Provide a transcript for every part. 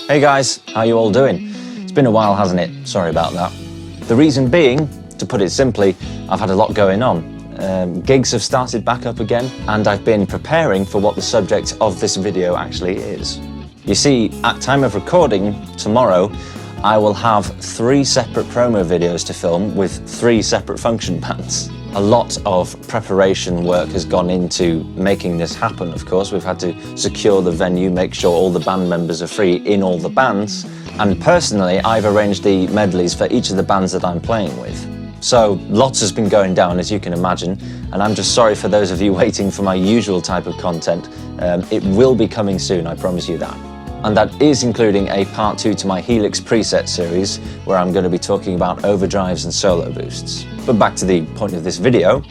Hey guys, how you all doing? It's been a while, hasn't it? Sorry about that. The reason being, to put it simply, I've had a lot going on. Gigs have started back up again, and I've been preparing for what the subject of this video actually is. You see, at time of recording, tomorrow, I will have 3 separate promo videos to film with 3 separate Funk-tion bands. A lot of preparation work has gone into making this happen, of course. We've had to secure the venue, make sure all the band members are free in all the bands. And personally, I've arranged the medleys for each of the bands that I'm playing with. So lots has been going down, as you can imagine, and I'm just sorry for those of you waiting for my usual type of content. It will be coming soon, I promise you that. And that is including a part 2 to my Helix preset series, where I'm going to be talking about overdrives and solo boosts. But back to the point of this video.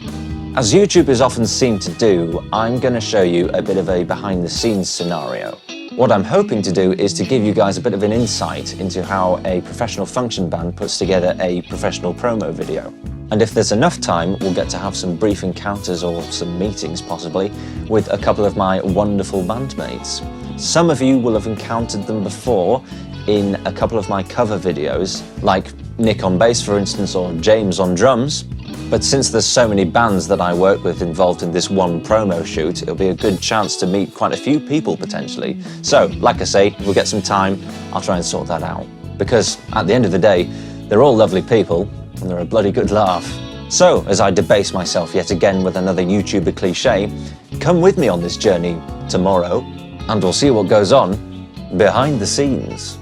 As YouTubers often seem to do, I'm going to show you a bit of a behind the scenes scenario. What I'm hoping to do is to give you guys a bit of an insight into how a professional Funk-tion band puts together a professional promo video. And if there's enough time, we'll get to have some brief encounters or some meetings possibly with a couple of my wonderful bandmates. Some of you will have encountered them before in a couple of my cover videos, like Nick on bass for instance, or James on drums. But since there's so many bands that I work with involved in this one promo shoot, it'll be a good chance to meet quite a few people potentially. So, like I say, if we'll get some time, I'll try and sort that out. Because at the end of the day, they're all lovely people, and they're a bloody good laugh. So, as I debase myself yet again with another YouTuber cliche, come with me on this journey tomorrow, and we'll see what goes on behind the scenes.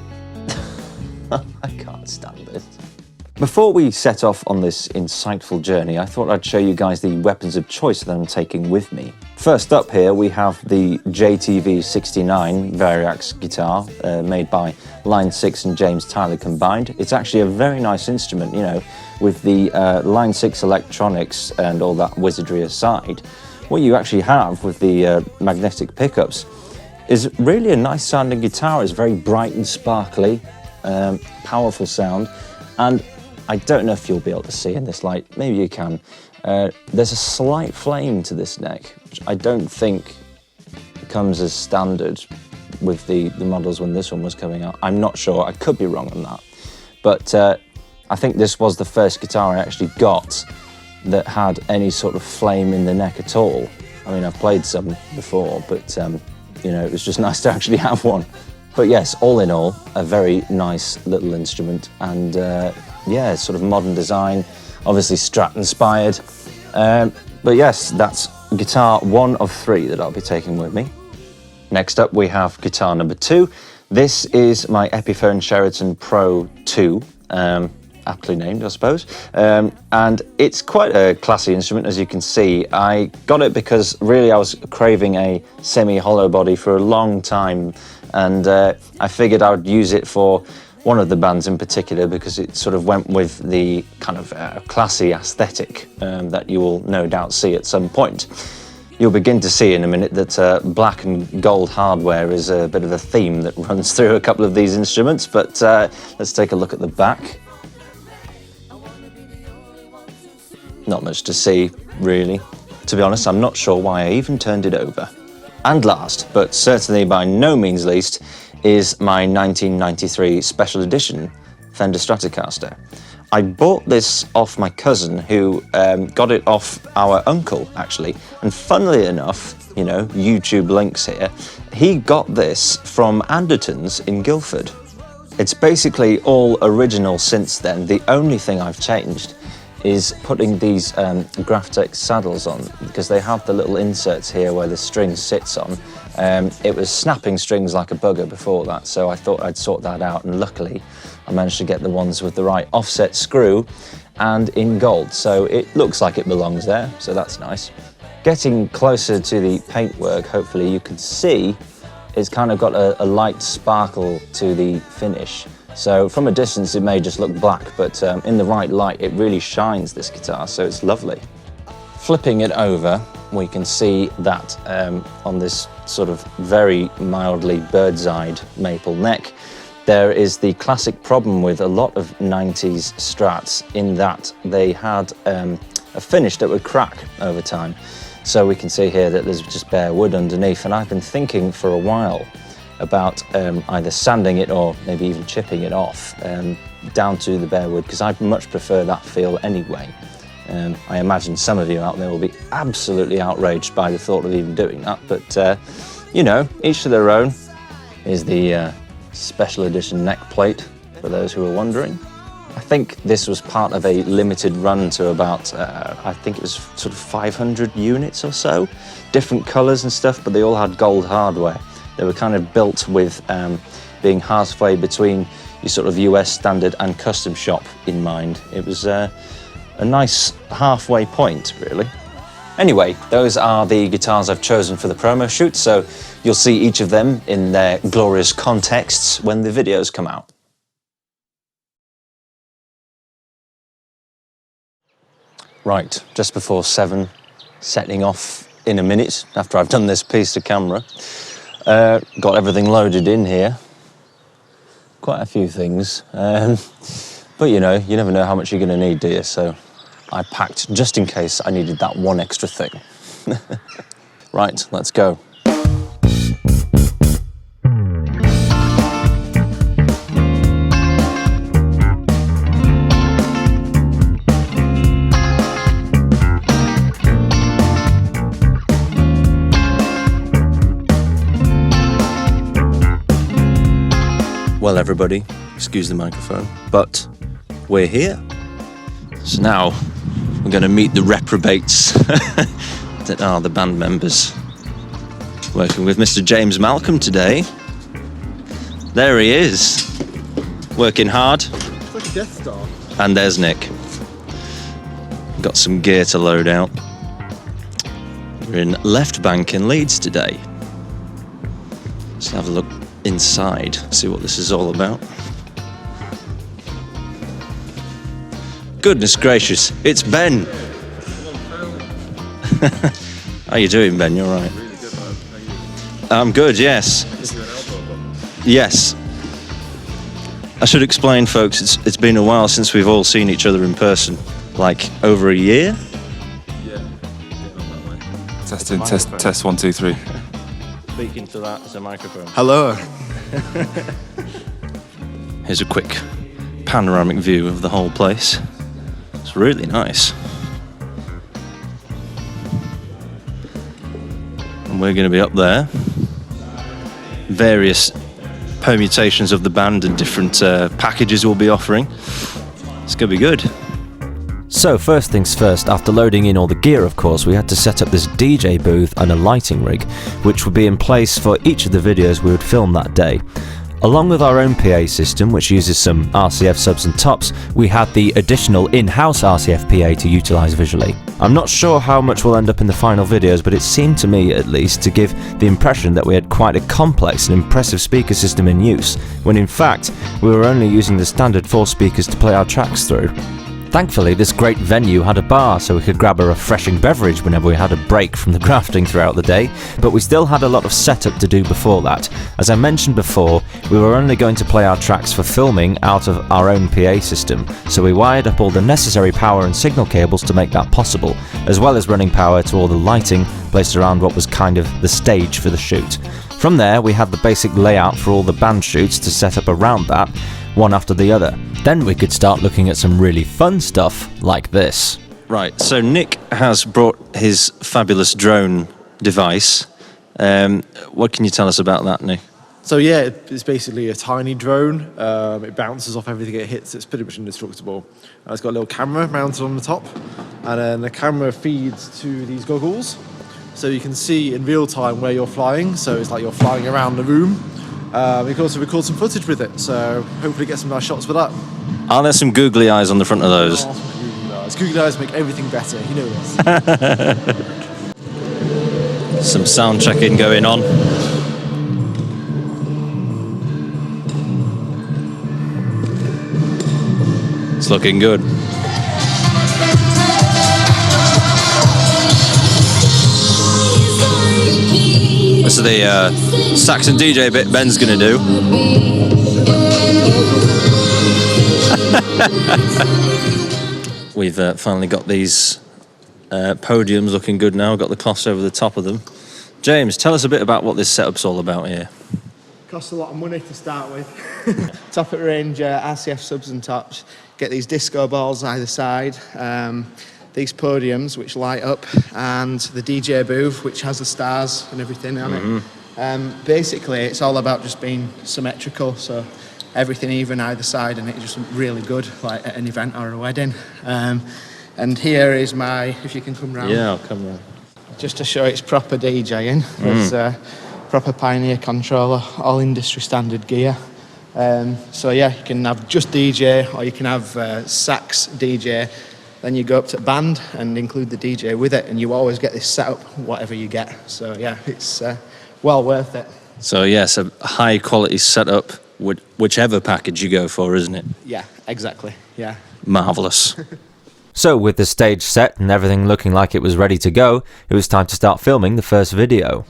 I can't stand this. Before we set off on this insightful journey, I thought I'd show you guys the weapons of choice that I'm taking with me. First up here we have the JTV69 Variax guitar, made by Line 6 and James Tyler combined. It's actually a very nice instrument, you know, with the Line 6 electronics and all that wizardry aside. What you actually have with the magnetic pickups is really a nice sounding guitar. It's very bright and sparkly, powerful sound, and I don't know if you'll be able to see in this light, maybe you can. There's a slight flame to this neck, which I don't think comes as standard with the models when this one was coming out. I'm not sure, I could be wrong on that. But I think this was the first guitar I actually got that had any sort of flame in the neck at all. I mean, I've played some before, but you know, it was just nice to actually have one. But yes, all in all, a very nice little instrument, and yeah, sort of modern design, obviously Strat inspired. But yes, that's guitar 1 of 3 that I'll be taking with me. Next up we have guitar number 2. This is my Epiphone Sheraton Pro 2, aptly named I suppose. And it's quite a classy instrument, as you can see. I got it because really I was craving a semi-hollow body for a long time, and I figured I would use it for one of the bands in particular because it sort of went with the kind of classy aesthetic that you will no doubt see at some point. You'll begin to see in a minute that black and gold hardware is a bit of a theme that runs through a couple of these instruments, but let's take a look at the back. Not much to see, really. To be honest, I'm not sure why I even turned it over. And last, but certainly by no means least, is my 1993 Special Edition Fender Stratocaster. I bought this off my cousin, who got it off our uncle, actually. And funnily enough, you know, YouTube links here, he got this from Anderton's in Guildford. It's basically all original since then. The only thing I've changed is putting these Graphtex saddles on, because they have the little inserts here where the string sits on. It was snapping strings like a bugger before that, so I thought I'd sort that out, and luckily I managed to get the ones with the right offset screw and in gold, so it looks like it belongs there, so that's nice. Getting closer to the paintwork, hopefully you can see it's kind of got a light sparkle to the finish. So from a distance it may just look black, but in the right light it really shines this guitar, so it's lovely. Flipping it over, we can see that on this sort of very mildly bird's-eyed maple neck, there is the classic problem with a lot of 90s Strats, in that they had a finish that would crack over time. So we can see here that there's just bare wood underneath, and I've been thinking for a while about either sanding it or maybe even chipping it off down to the bare wood, because I much prefer that feel anyway. I imagine some of you out there will be absolutely outraged by the thought of even doing that, but you know, each to their own. Here's the special edition neck plate, for those who are wondering. I think this was part of a limited run to about, I think it was sort of 500 units or so, different colours and stuff, but they all had gold hardware. They were kind of built with being halfway between your sort of US standard and custom shop in mind. It was a nice halfway point, really. Anyway, those are the guitars I've chosen for the promo shoot, so you'll see each of them in their glorious contexts when the videos come out. Right, just before 7, setting off in a minute after I've done this piece to camera. Got everything loaded in here. Quite a few things. But you know, you never know how much you're going to need, do you? So I packed just in case I needed that one extra thing. Right, let's go. Well, everybody, excuse the microphone, but we're here. So now we're going to meet the reprobates that are the band members. Working with Mr. James Malcolm today. There he is, working hard. It's like a Death Star. And there's Nick. Got some gear to load out. We're in Left Bank in Leeds today. Let's have a look inside, see what this is all about. Goodness gracious, it's Ben. How you doing, Ben? You all right? Really good, man. How are you? I'm good, yes. Give you an elbow. Yes. I should explain, folks, it's been a while since we've all seen each other in person. Like, over a year? Yeah, not that way. Test 1 2 3. Speaking to that as a microphone. Hello. Here's a quick panoramic view of the whole place. It's really nice. And we're going to be up there. Various permutations of the band and different packages we'll be offering. It's going to be good. So first things first, after loading in all the gear of course, we had to set up this DJ booth and a lighting rig, which would be in place for each of the videos we would film that day. Along with our own PA system, which uses some RCF subs and tops, we had the additional in-house RCF PA to utilise visually. I'm not sure how much will end up in the final videos, but it seemed to me at least to give the impression that we had quite a complex and impressive speaker system in use, when in fact we were only using the standard 4 speakers to play our tracks through. Thankfully, this great venue had a bar so we could grab a refreshing beverage whenever we had a break from the grafting throughout the day, but we still had a lot of setup to do before that. As I mentioned before, we were only going to play our tracks for filming out of our own PA system, so we wired up all the necessary power and signal cables to make that possible, as well as running power to all the lighting placed around what was kind of the stage for the shoot. From there, we had the basic layout for all the band shoots to set up around that, one after the other. Then we could start looking at some really fun stuff like this. Right, so Nick has brought his fabulous drone device. What can you tell us about that, Nick? So yeah, it's basically a tiny drone. It bounces off everything it hits. It's pretty much indestructible. It's got a little camera mounted on the top, and then the camera feeds to these goggles, so you can see in real time where you're flying. So it's like you're flying around the room. We can also record some footage with it, so hopefully get some nice shots for that. Are there some googly eyes on the front of those? Googly eyes make everything better, you know this. Some sound checking going on. It's looking good. This is the Sax and DJ bit Ben's gonna do. We've finally got these podiums looking good now. Got the cloths over the top of them. James, tell us a bit about what this setup's all about here. Costs a lot of money to start with. Top of the range RCF subs and tops. Get these disco balls either side. These podiums which light up, and the DJ booth which has the stars and everything on it. Basically, it's all about just being symmetrical, so everything even either side, and it's just really good, like at an event or a wedding. And here is my, if you can come round. Yeah, I'll come round. Just to show it's proper DJing. There's proper Pioneer controller, all industry standard gear. So yeah, you can have just DJ, or you can have Sax DJ. Then you go up to band and include the DJ with it, and you always get this setup, whatever you get. So yeah, it's well worth it. So yes, a high quality setup, whichever package you go for, isn't it? Yeah, exactly. Yeah. Marvellous. So with the stage set and everything looking like it was ready to go, it was time to start filming the first video.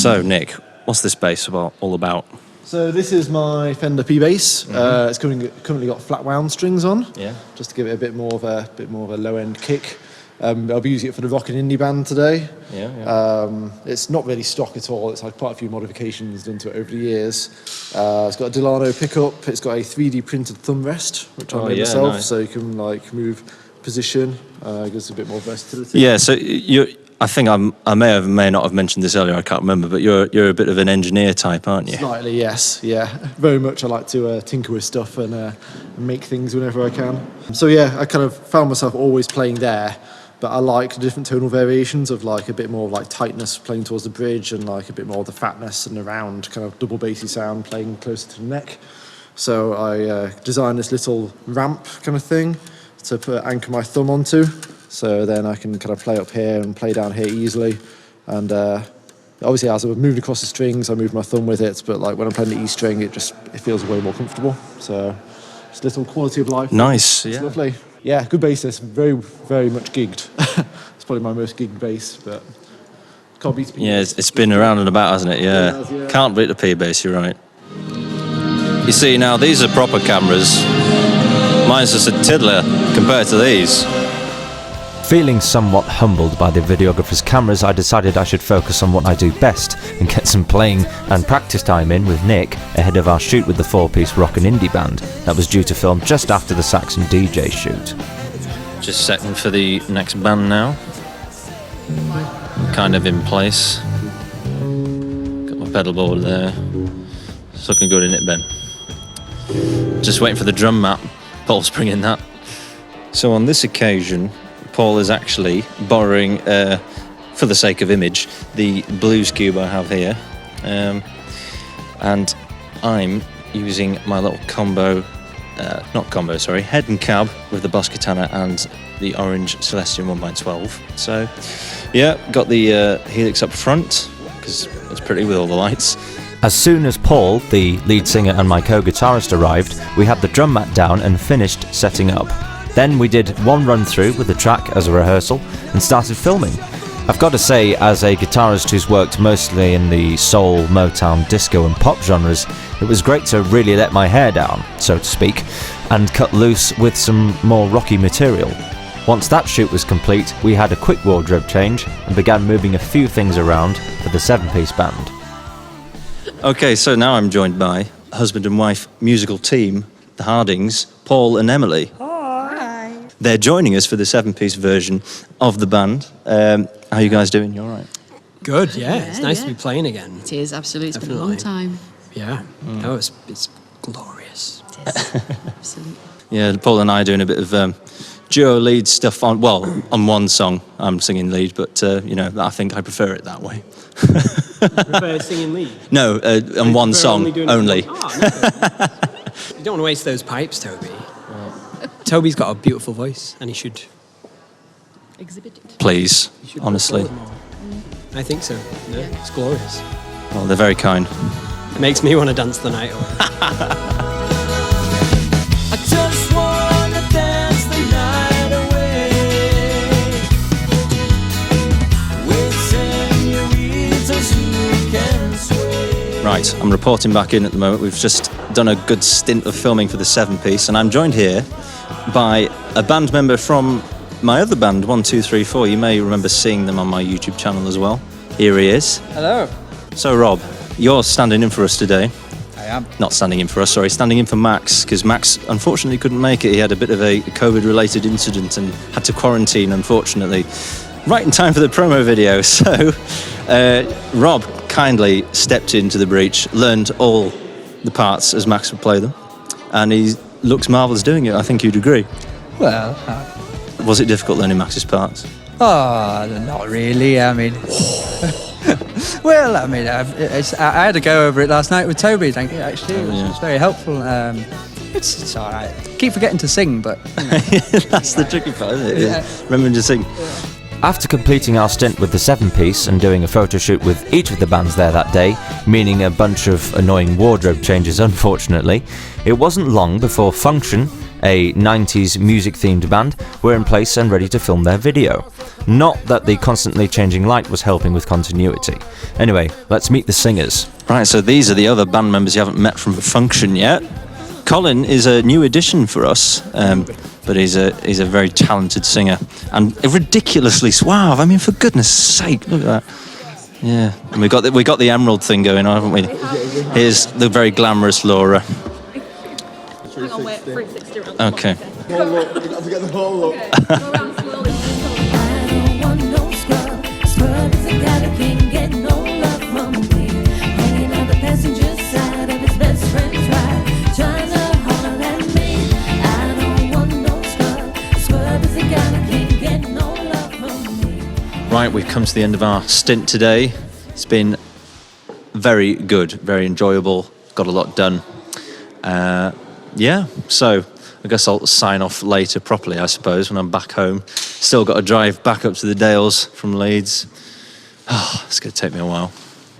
So Nick, what's this bass all about? So this is my Fender P bass. It's currently got flat wound strings on. Yeah. Just to give it a bit more of a low end kick. I'll be using it for the rock and indie band today. Yeah. It's not really stock at all. It's had quite a few modifications done to it over the years. It's got a Delano pickup. It's got a 3D printed thumb rest, which I made myself, nice. So you can like move position. Gives a bit more versatility. Yeah. So I think I may not have mentioned this earlier. I can't remember, but you're a bit of an engineer type, aren't you? Slightly, yes. Yeah, very much. I like to tinker with stuff and make things whenever I can. So yeah, I kind of found myself always playing there. But I like the different tonal variations of like a bit more of like tightness playing towards the bridge, and like a bit more of the fatness and the round kind of double bassy sound playing closer to the neck. So I designed this little ramp kind of thing to anchor my thumb onto. So then I can kind of play up here and play down here easily. And obviously as I was moving across the strings, I moved my thumb with it. But like when I'm playing the E string, it feels way more comfortable. So just a little quality of life. Nice. It's Yeah. lovely. Yeah, good bassist. Very, very much gigged. It's probably my most gigged bass, but can't beat. Yeah, it's been around and about, hasn't it? Yeah. It has, yeah. Can't beat the P bass. You're right. You see, now these are proper cameras. Mine's just a tiddler compared to these. Feeling somewhat humbled by the videographer's cameras, I decided I should focus on what I do best and get some playing and practice time in with Nick ahead of our shoot with the 4-piece rock and indie band that was due to film just after the Sax and DJ shoot. Just setting for the next band now. Kind of in place. Got my pedal board there. It's looking good, isn't it, Ben? Just waiting for the drum mat. Paul's bringing that. So on this occasion, Paul is actually borrowing, for the sake of image, the blues cube I have here. And I'm using my little head and cab with the Boss Katana and the orange Celestion 1x12. So, yeah, got the Helix up front, because it's pretty with all the lights. As soon as Paul, the lead singer and my co-guitarist arrived, we had the drum mat down and finished setting up. Then we did one run through with the track as a rehearsal and started filming. I've got to say, as a guitarist who's worked mostly in the soul, Motown, disco and pop genres, it was great to really let my hair down, so to speak, and cut loose with some more rocky material. Once that shoot was complete, we had a quick wardrobe change and began moving a few things around for the 7-piece band. Okay, so now I'm joined by husband and wife musical team, the Hardings, Paul and Emily. They're joining us for the 7-piece version of the band. How are you guys doing? You all right? Good, yeah. It's nice to be playing again. It is, absolutely. It's been a long time. Yeah. No, it's glorious. It is. Absolutely. Yeah, Paul and I are doing a bit of duo lead stuff on one song. I'm singing lead, but I think I prefer it that way. Prefer singing lead? No, on one song only. You don't want to waste those pipes, Toby. Toby's got a beautiful voice, and he should Exhibit it. please, You should honestly. report more. I think so. No, it's glorious. Well, they're very kind. It makes me want to dance the night away. I just wanna dance the night away with senoritas who can sway. Right, I'm reporting back in at the moment. We've just done a good stint of filming for the 7-piece, and I'm joined here by a band member from my other band, 1, 2, 3, 4. You may remember seeing them on my YouTube channel as well. Here he is. Hello. So, Rob, you're standing in for us today. I am. Not standing in for us, sorry, standing in for Max, because Max unfortunately couldn't make it. He had a bit of a COVID-related incident and had to quarantine, unfortunately, right in time for the promo video. So, Rob kindly stepped into the breach, learned all the parts as Max would play them, and he looks marvellous doing it. I think you'd agree. Well, Was it difficult learning Max's parts? not really. I mean, well, I mean, I had a go over it last night with Toby. Thank you. Actually, it was very helpful. It's all right. Keep forgetting to sing, but That's the tricky part, isn't it? Yeah. Remembering to sing. After completing our stint with the 7-piece and doing a photo shoot with each of the bands there that day, meaning a bunch of annoying wardrobe changes unfortunately, it wasn't long before Funk-tion, a 90s music-themed band, were in place and ready to film their video. Not that the constantly changing light was helping with continuity. Anyway, let's meet the singers. Right, so these are the other band members you haven't met from Funk-tion yet. Colin is a new addition for us, but he's a very talented singer and ridiculously suave. I mean, for goodness sake, look at that. Yeah, and we got the emerald thing going on, haven't we? Here's the very glamorous Laura. Hang on, wait, 360 around. Okay. Whole look, you've got to get the whole look. Go around slowly. I don't want no scrub. Scrub is a guy that can't get no love from me. Hanging on the passenger side of his best friend's ride, trying to holler at me. I don't want no scrub. Scrub is a guy that can't get no love from me. Right, we've come to the end of our stint today. It's been very good, very enjoyable. Got a lot done. Yeah, so I guess I'll sign off later properly, I suppose, when I'm back home. Still got to drive back up to the Dales from Leeds. Oh, it's going to take me a while.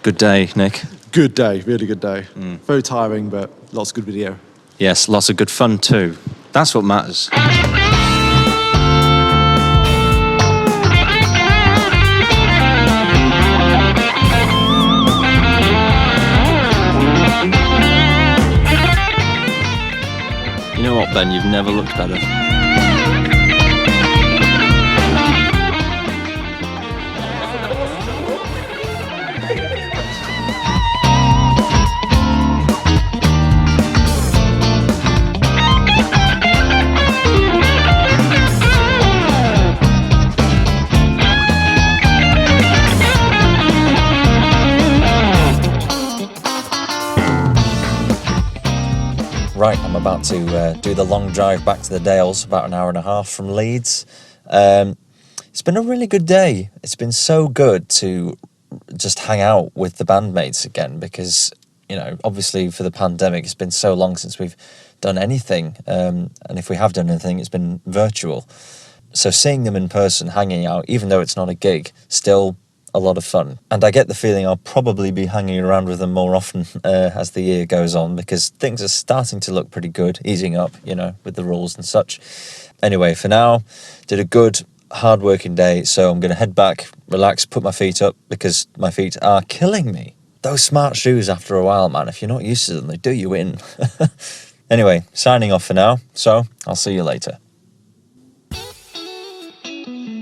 Good day, Nick. Good day, really good day. Very tiring, but lots of good video. Yes, lots of good fun too. That's what matters. You know what, Ben? You've never looked better. Right, I'm about to do the long drive back to the Dales, about an hour and a half from Leeds. It's been a really good day. It's been so good to just hang out with the bandmates again because, you know, obviously for the pandemic, it's been so long since we've done anything. And if we have done anything, it's been virtual. So seeing them in person, hanging out, even though it's not a gig, still a lot of fun. And I get the feeling I'll probably be hanging around with them more often as the year goes on because things are starting to look pretty good, easing up, you know, with the rules and such. Anyway, for now, did a good, hard-working day, so I'm going to head back, relax, put my feet up because my feet are killing me. Those smart shoes after a while, man, if you're not used to them, they do you in. Anyway, signing off for now, so I'll see you later.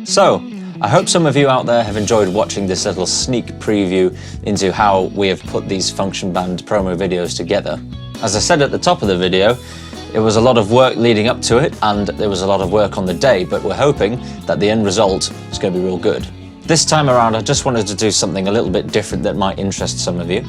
So, I hope some of you out there have enjoyed watching this little sneak preview into how we have put these Funk-tion band promo videos together. As I said at the top of the video, it was a lot of work leading up to it and there was a lot of work on the day, but we're hoping that the end result is going to be real good. This time around, I just wanted to do something a little bit different that might interest some of you.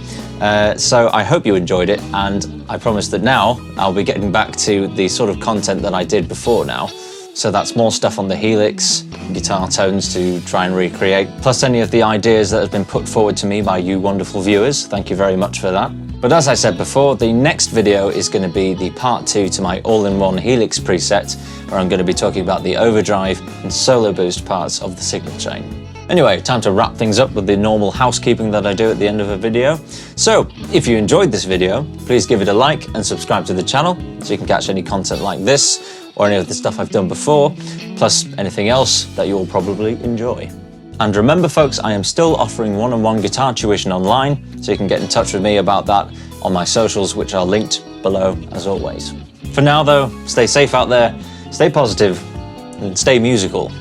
So I hope you enjoyed it, and I promise that now I'll be getting back to the sort of content that I did before now. So that's more stuff on the helix, guitar tones to try and recreate, plus any of the ideas that have been put forward to me by you wonderful viewers. Thank you very much for that. But as I said before, the next video is going to be the part 2 to my all-in-one Helix preset, where I'm going to be talking about the overdrive and solo boost parts of the signal chain. Anyway, time to wrap things up with the normal housekeeping that I do at the end of a video. So, if you enjoyed this video, please give it a like and subscribe to the channel so you can catch any content like this or any of the stuff I've done before, plus anything else that you'll probably enjoy. And remember folks, I am still offering one-on-one guitar tuition online, so you can get in touch with me about that on my socials, which are linked below as always. For now though, stay safe out there, stay positive, and stay musical.